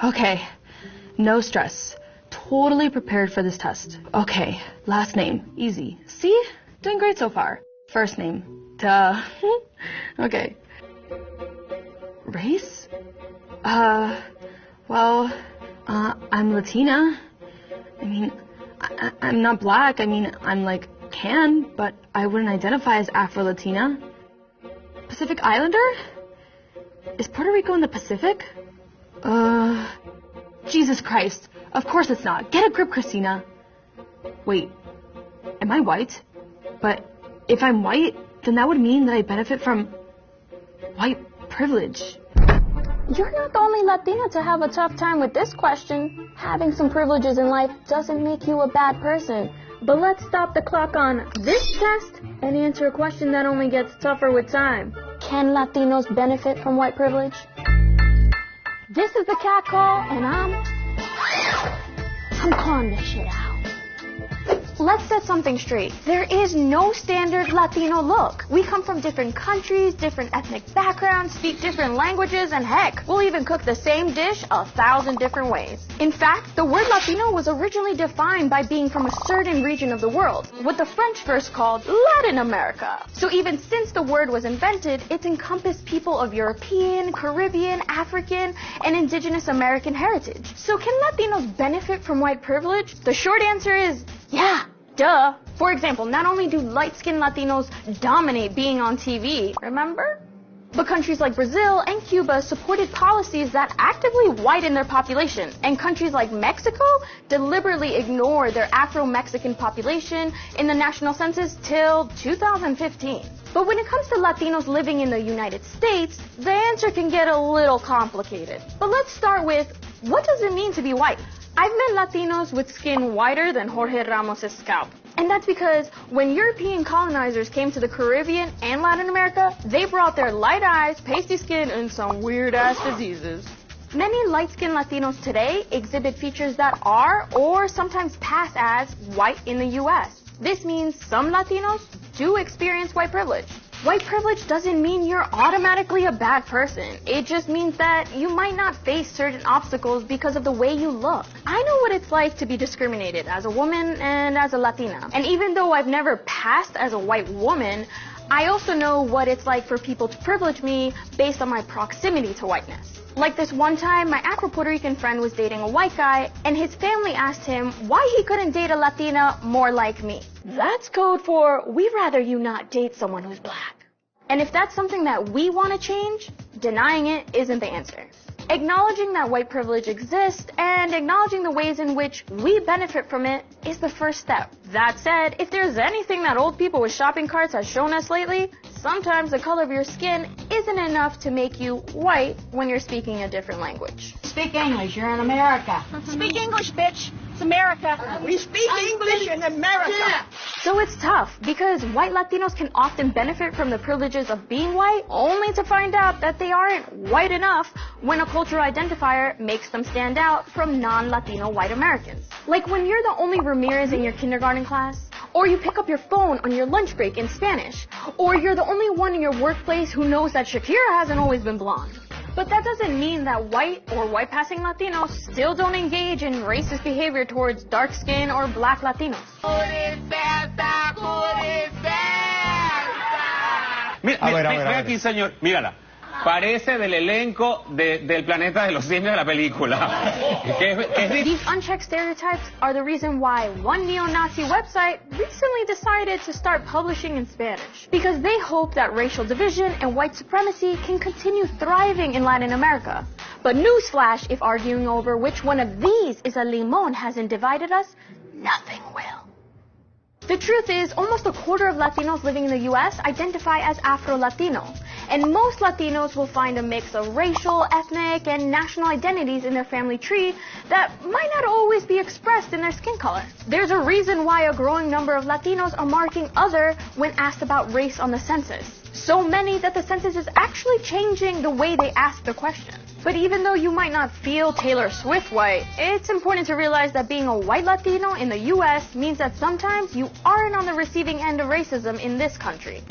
Okay, no stress. Totally prepared for this test. Okay, last name, easy. See? Doing great so far. First name, duh. Okay. Race? Well, I'm Latina. I mean, I'm not black. I mean, I'm like tan, but I wouldn't identify as Afro-Latina. Pacific Islander? Is Puerto Rico in the Pacific? Jesus Christ. Of course it's not. Get a grip, Christina. Wait, am I white? But if I'm white, then that would mean that I benefit from white privilege. You're not the only Latina to have a tough time with this question. Having some privileges in life doesn't make you a bad person. But let's stop the clock on this test and answer a question that only gets tougher with time. Can Latinos benefit from white privilege? This is the cat call, and I'm calling this shit out. Let's set something straight. There is no standard Latino look. We come from different countries, different ethnic backgrounds, speak different languages, and heck, we'll even cook the same dish 1,000 different ways. In fact, the word Latino was originally defined by being from a certain region of the world, what the French first called Latin America. So even since the word was invented, it's encompassed people of European, Caribbean, African, and indigenous American heritage. So can Latinos benefit from white privilege? The short answer is yeah. Duh. For example, not only do light-skinned Latinos dominate being on TV, remember? But countries like Brazil and Cuba supported policies that actively whiten their population, and countries like Mexico deliberately ignored their Afro-Mexican population in the national census till 2015. But when it comes to Latinos living in the United States, the answer can get a little complicated. But let's start with, what does it mean to be white? I've met Latinos with skin whiter than Jorge Ramos' scalp. And that's because when European colonizers came to the Caribbean and Latin America, they brought their light eyes, pasty skin, and some weird-ass diseases. Many light-skinned Latinos today exhibit features that are, or sometimes pass as, white in the U.S. This means some Latinos do experience white privilege. White privilege doesn't mean you're automatically a bad person. It just means that you might not face certain obstacles because of the way you look. I know what it's like to be discriminated as a woman and as a Latina. And even though I've never passed as a white woman, I also know what it's like for people to privilege me based on my proximity to whiteness. Like this one time, my Afro-Puerto Rican friend was dating a white guy, and his family asked him why he couldn't date a Latina more like me. That's code for, we'd rather you not date someone who's black. And if that's something that we want to change, denying it isn't the answer. Acknowledging that white privilege exists and acknowledging the ways in which we benefit from it is the first step. That said, if there's anything that old people with shopping carts have shown us lately, sometimes the color of your skin isn't enough to make you white when you're speaking a different language. Speak English, you're in America. Speak English, bitch. It's America. We speak English in America. Yeah. So it's tough because white Latinos can often benefit from the privileges of being white only to find out that they aren't white enough when a cultural identifier makes them stand out from non-Latino white Americans. Like when you're the only Ramirez in your kindergarten class, or you pick up your phone on your lunch break in Spanish, or you're the only one in your workplace who knows that Shakira hasn't always been blonde. But that doesn't mean that white or white-passing Latinos still don't engage in racist behavior towards dark-skinned or black Latinos. Mira aquí, señor, mírala. Parece del elenco del planeta de los simios de la película. These unchecked stereotypes are the reason why one neo-Nazi website recently decided to start publishing in Spanish. Because they hope that racial division and white supremacy can continue thriving in Latin America. But newsflash, if arguing over which one of these is a limón hasn't divided us, nothing will. The truth is, almost a quarter of Latinos living in the U.S. identify as Afro-Latino, and most Latinos will find a mix of racial, ethnic, and national identities in their family tree that might not always be expressed in their skin color. There's a reason why a growing number of Latinos are marking other when asked about race on the census. So many that the census is actually changing the way they ask the question. But even though you might not feel Taylor Swift white, it's important to realize that being a white Latino in the U.S. means that sometimes you aren't on the receiving end of racism in this country.